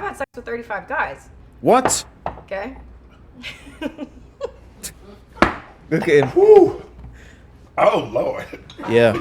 had sex with 35 guys. What? Okay. Look at him. Woo. Oh, Lord. Yeah.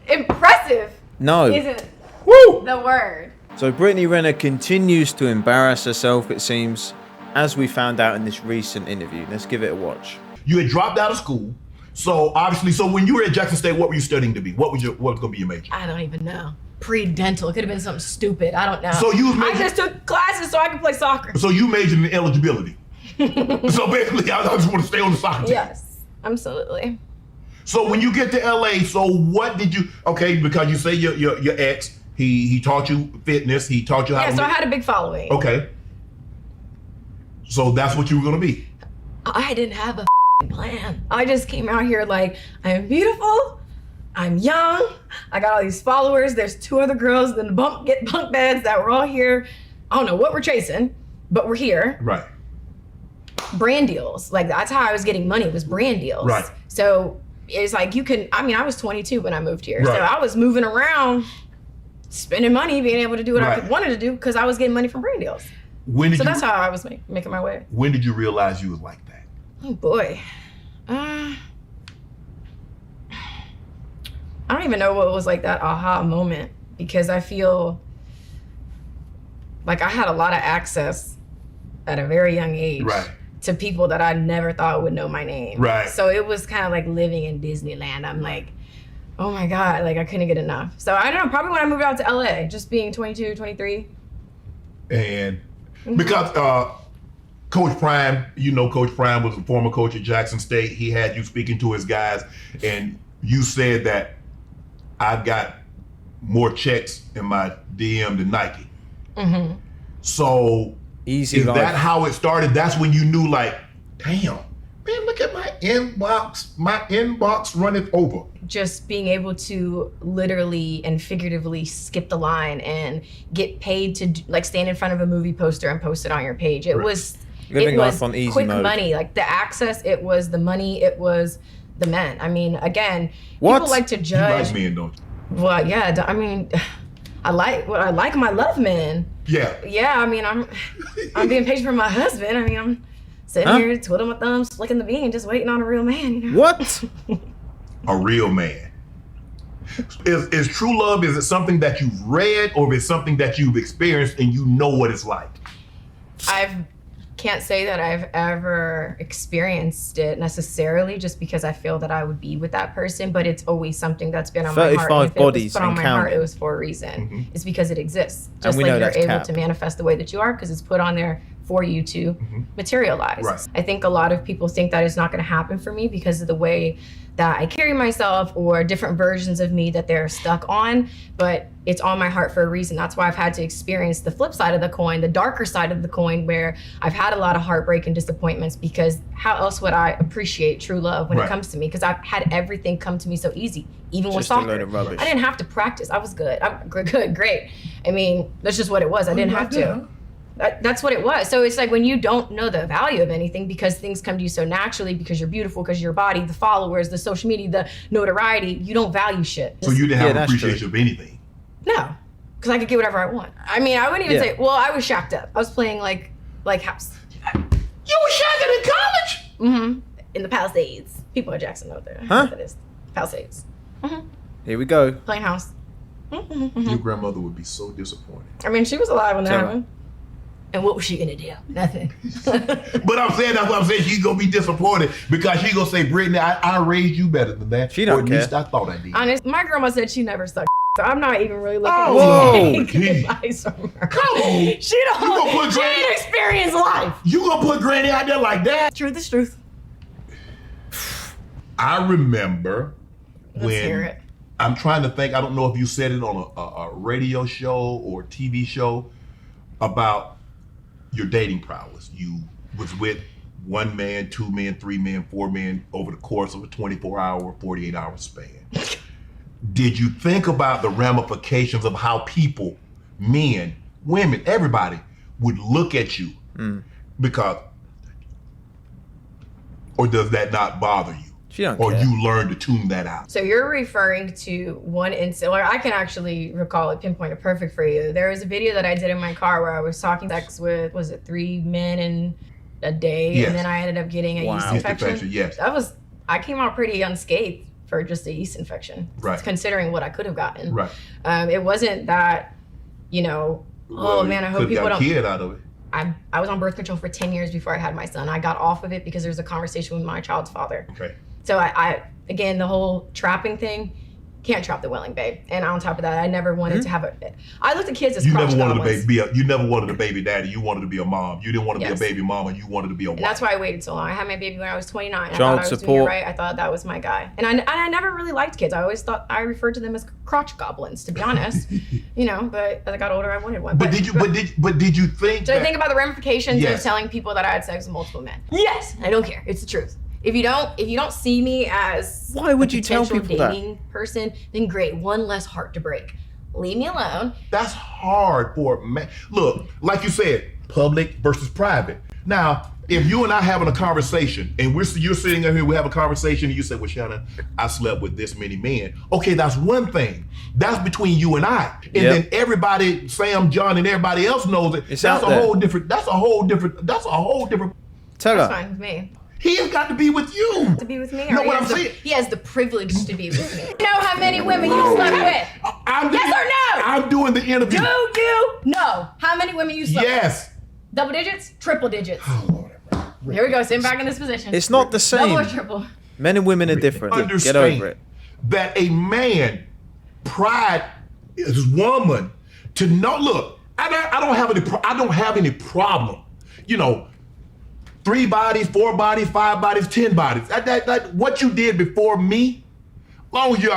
Impressive. No. Isn't Woo. the word. So Brittany Renner continues to embarrass herself, it seems, as we found out in this recent interview. Let's give it a watch. You had dropped out of school. So obviously, when you were at Jackson State, what were you studying to be? What was going to be your major? I don't even know. Pre-dental. It could have been something stupid. I don't know. So you I just took classes so I could play soccer. So you majored in eligibility. So basically, I just want to stay on the soccer team. Yes, absolutely. So when you get to LA, so what did you? Okay, because you say your ex, he taught you fitness. He taught you how. Yeah, to so I had a big following. Okay. So that's what you were gonna be. I didn't have a plan. I just came out here like, I'm beautiful, I'm young, I got all these followers, there's 2 other girls in the bunk beds that were all here. I don't know what we're chasing, but we're here. Right. Brand deals, like that's how I was getting money, was brand deals. Right. So it's like I was 22 when I moved here. Right. So I was moving around, spending money, being able to do what Right. I wanted to do because I was getting money from brand deals. That's how I was making my way. When did you realize you was like that? Oh boy. I don't even know what was like that aha moment, because I feel like I had a lot of access at a very young age Right. to people that I never thought would know my name. Right. So it was kind of like living in Disneyland. I'm like, oh my God, like I couldn't get enough. So I don't know, probably when I moved out to LA, just being 22, 23. And because Coach Prime, Coach Prime was a former coach at Jackson State. He had you speaking to his guys, and you said that I've got more checks in my DM than Nike. Mm-hmm. So Easy is life. that how it started? That's when you knew, like, damn, man, look at my inbox. My inbox runneth over. Just being able to literally and figuratively skip the line and get paid to like stand in front of a movie poster and post it on your page. It Right. was Living life on easy quick mode. money, like the access, it was the money, it was the men. I mean, again, What? people like to You judge. like men, don't you? Well, yeah, I mean, I like my love men. Yeah. Yeah, I mean, I'm being patient for my husband. I mean, I'm sitting here twiddling my thumbs, flicking the bean, just waiting on a real man, you know? What? A real man. Is true love, is it something that you've read, or is it something that you've experienced and you know what it's like? Can't say that I've ever experienced it necessarily, just because I feel that I would be with that person, but it's always something that's been on my heart. 35 And if it was bodies put on and my heart, counting. it was for a reason. Mhm. It's because it exists. Just we like know you're that's able cap. to manifest the way that you are, because it's put on there for you to materialize. Right. I think a lot of people think that it's not going to happen for me because of the way that I carry myself or different versions of me that they're stuck on, but it's on my heart for a reason. That's why I've had to experience the flip side of the coin, the darker side of the coin, where I've had a lot of heartbreak and disappointments, because how else would I appreciate true love when Right. it comes to me? Because I've had everything come to me so easy, even with Just a soccer. load of rubbish. I didn't have to practice. I was good. I'm good, great. I mean, that's just what it was. I didn't have to. That's what it was. So it's like when you don't know the value of anything because things come to you so naturally, because you're beautiful, because your body, the followers, the social media, the notoriety, you don't value shit. So you didn't have an that's appreciation of anything. No, because I could get whatever I want. I mean, I wouldn't even Yeah. say, well, I was shacked up. I was playing like house. You were shacking in college? Mm-hmm. In the Palisades. People in Jackson know there. Huh? That is. Palisades. Here we go. Playing house. Your grandmother would be so disappointed. I mean, she was alive when that Tell her. happened. And what was she gonna do? Nothing. But I'm saying, that's what I'm saying, she's gonna be disappointed because she's gonna say, Brittany, I raised you better than that. She don't or at least care. I thought I did. Honest, my grandma said she never sucked, so I'm not even really looking Oh, to take gee. advice from her. Come on. She You gonna put she Granny- didn't experience life. You gonna put Granny out there like that? Truth is truth. I remember Let's hear it. I'm trying to think, I don't know if you said it on a radio show or TV show about your dating prowess. You was with 1 man, 2 men, 3 men, 4 men over the course of a 24-hour, 48-hour span. Did you think about the ramifications of how people, men, women, everybody would look at you? Because, or does that not bother you? She don't or care. you learn to tune that out? So you're referring to one incident, or I can actually recall it, pinpoint it perfect for you. There was a video that I did in my car where I was talking sex with, was it 3 men in a day? Yes. And then I ended up getting a yeast infection. Yes. I came out pretty unscathed for just a yeast infection, Right. considering what I could have gotten. Right. It wasn't that, oh man, I hope people don't. Kid out of it. I was on birth control for 10 years before I had my son. I got off of it because there was a conversation with my child's father. Okay. So I again, the whole trapping thing, can't trap the willing, babe. And on top of that, I never wanted to have I looked at kids as You crotch never wanted goblins. you never wanted a baby daddy. You wanted to be a mom. You didn't want to be a Yes. baby mama. You wanted to be a wife. And that's why I waited so long. I had my baby when I was 29. I Child thought I was doing support. it right. I thought that was my guy. And I never really liked kids. I always thought I referred to them as crotch goblins, to be honest. But as I got older, I wanted one. But did you think? Did I think about the ramifications Yes. of telling people that I had sex with multiple men? Yes, I don't care. It's the truth. If you don't see me as Why would a you tell potential people that? dating person, then great, one less heart to break. Leave me alone. That's hard for a man. Look, like you said, public versus private. Now, if you and I having a conversation, and you're sitting here, we have a conversation, and you say, "Well, Shannon, I slept with this many men." Okay, that's one thing. That's between you and I. And then everybody, Sam, John, and everybody else knows it. It's that's out a there. whole different. That's a whole different. Tell That's her. fine with me. He has got to be with you. To be with me. No, or what he I'm has saying. he has the privilege to be with me. You know how many women you slept with? Yes or no? I'm doing the interview. Do you know how many women you slept with? Yes. Double digits? Triple digits. Oh, Here we go. Sitting back in this position. It's not the Double or same. triple? Men and women are different. Understand Get over it. that a man pride his woman to know. Look, I don't have any problem. 3 bodies, 4 bodies, 5 bodies, 10 bodies. That what you did before me, long as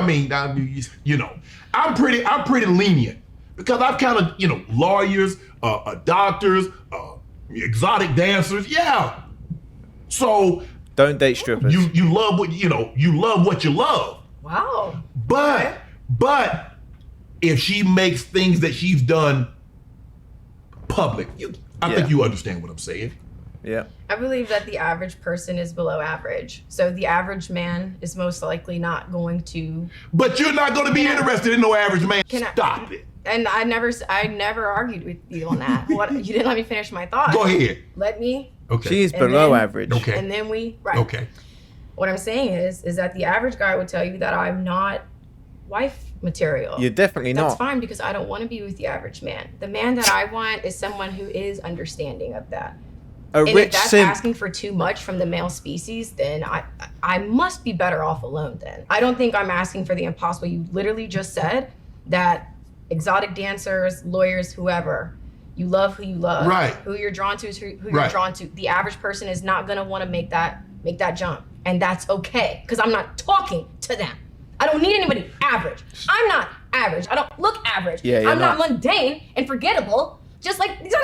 I'm pretty lenient because I've kind of lawyers, doctors, exotic dancers, yeah. So Don't date strippers. you love what you love what you love. Wow. But if she makes things that she's done public, I think you understand what I'm saying. Yeah. I believe that the average person is below average. So the average man is most likely not going to. But you're not going to be interested in no average man. Can I- Stop it. And I never argued with you on that. You didn't let me finish my thought. Go ahead. Let me. Okay. She is And below then- average. Okay. And then we. Right. Okay. What I'm saying is that the average guy would tell you that I'm not wife material. You're definitely That's not. fine because I don't want to be with the average man. The man that I want is someone who is understanding of that. A And if rich that's simp. asking for too much from the male species, then I must be better off alone then. I don't think I'm asking for the impossible. You literally just said that exotic dancers, lawyers, whoever, you love who you love. Right. Who you're drawn to is who you're Right. drawn to. The average person is not gonna want to make that jump. And that's okay. Because I'm not talking to them. I don't need anybody average. I'm not average. I don't look average. Yeah, you're I'm not not. mundane and forgettable, just like these other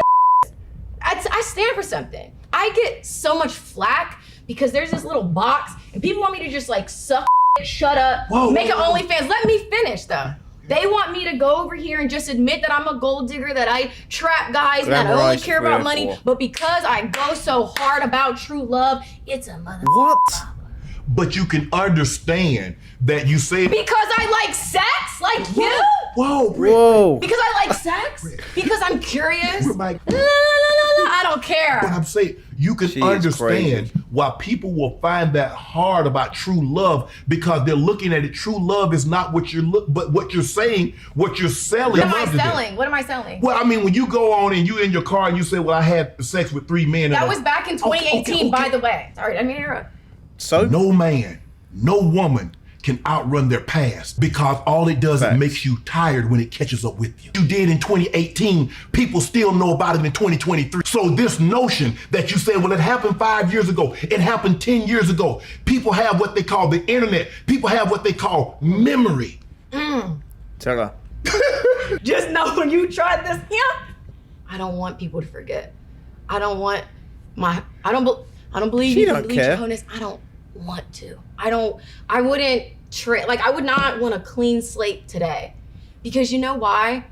I stand for something. I get so much flack because there's this little box and people want me to just like suck, shut up, Whoa, make whoa, an whoa. OnlyFans. Let me finish though. They want me to go over here and just admit that I'm a gold digger, that I trap guys, and that I only Glamorize care about 3 or money. 4. But because I go so hard about true love, it's a mother. What? But you can understand that you say, Because I like sex, like you? whoa, Britt, Whoa. Because I like sex? Because I'm curious? Britt, Mike, No, I don't care. But I'm saying you can She is understand crazy. why people will find that hard about true love because they're looking at it. True love is not what but what you're saying, what you're selling. What am I love to them. selling? What am I selling? Well, I mean, when you go on and you in your car and you say, "Well, I had sex with 3 men," That and was back in 2018, okay. by the way. Sorry, I didn't mean to interrupt. So? no man, no woman can outrun their past because all it does Facts. is makes you tired when it catches up with you. You did in 2018, people still know about it in 2023. So this notion that you say, well, it happened 5 years ago, it happened 10 years ago. People have what they call the internet. People have what they call memory. Tell her. Just know when you tried this, I don't want people to forget. I don't want I don't believe She you don't can bleach care. honest. I don't want to. I wouldn't I would not want a clean slate today. Because you know why?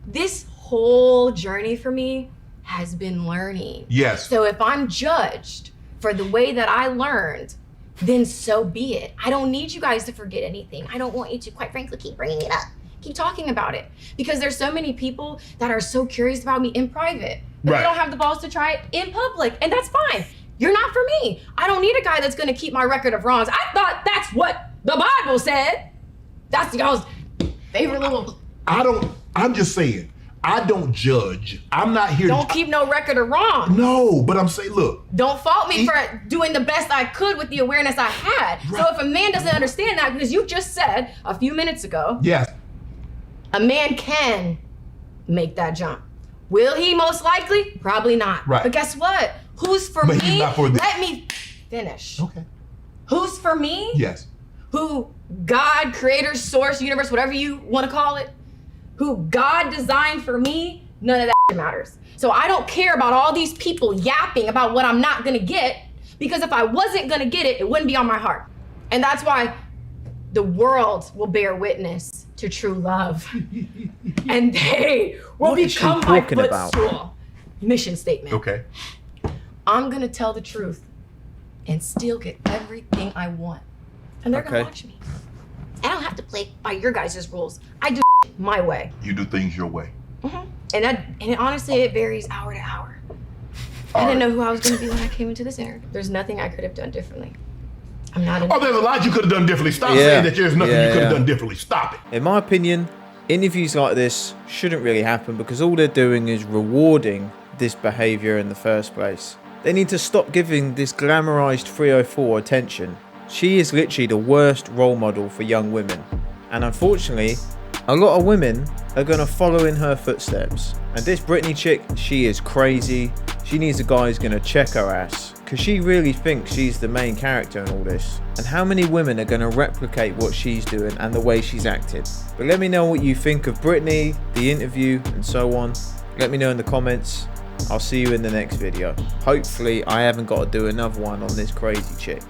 This whole journey for me has been learning. Yes. So if I'm judged for the way that I learned, then so be it. I don't need you guys to forget anything. I don't want you to, quite frankly, keep bringing it up. Keep talking about it. Because there's so many people that are so curious about me in private, but Right. they don't have the balls to try it in public. And that's fine. You're not for me. I don't need a guy that's gonna keep my record of wrongs. I thought that's what the Bible said. That's y'all's favorite little... I'm just saying, I don't judge. I'm not here Don't keep no record of wrong. No, but I'm saying, look. Don't fault me for doing the best I could with the awareness I had. Right. So if a man doesn't understand that, because you just said a few minutes ago, Yes. a man can make that jump. Will he? Most likely? Probably not. Right. But guess what? Who's for But me? he's not for this. Let me finish. Okay. Who's for me? Yes. Who God, creator, source, universe, whatever you want to call it, who God designed for me, none of that matters. So I don't care about all these people yapping about what I'm not gonna get, because if I wasn't gonna get it, it wouldn't be on my heart. And that's why the world will bear witness to true love. And they will What is she become my talking about? footstool. Mission statement. Okay. I'm gonna tell the truth and still get everything I want. And they're gonna Okay. watch me. I don't have to play by your guys' rules. I do my way. You do things your way. And honestly, it varies hour to hour. I didn't know who I was gonna be when I came into this interview. There's nothing I could have done differently. I'm not Oh, there's a lot you could have done differently. Stop Yeah. saying that there's nothing Yeah, you could have yeah. done differently. Stop it. In my opinion, interviews like this shouldn't really happen because all they're doing is rewarding this behavior in the first place. They need to stop giving this glamorized 304 attention. She is literally the worst role model for young women. And unfortunately, a lot of women are going to follow in her footsteps. And this Brittany chick, she is crazy. She needs a guy who's going to check her ass. Because she really thinks she's the main character in all this. And how many women are going to replicate what she's doing and the way she's acted? But let me know what you think of Brittany, the interview, and so on. Let me know in the comments. I'll see you in the next video. Hopefully I haven't got to do another one on this crazy chick.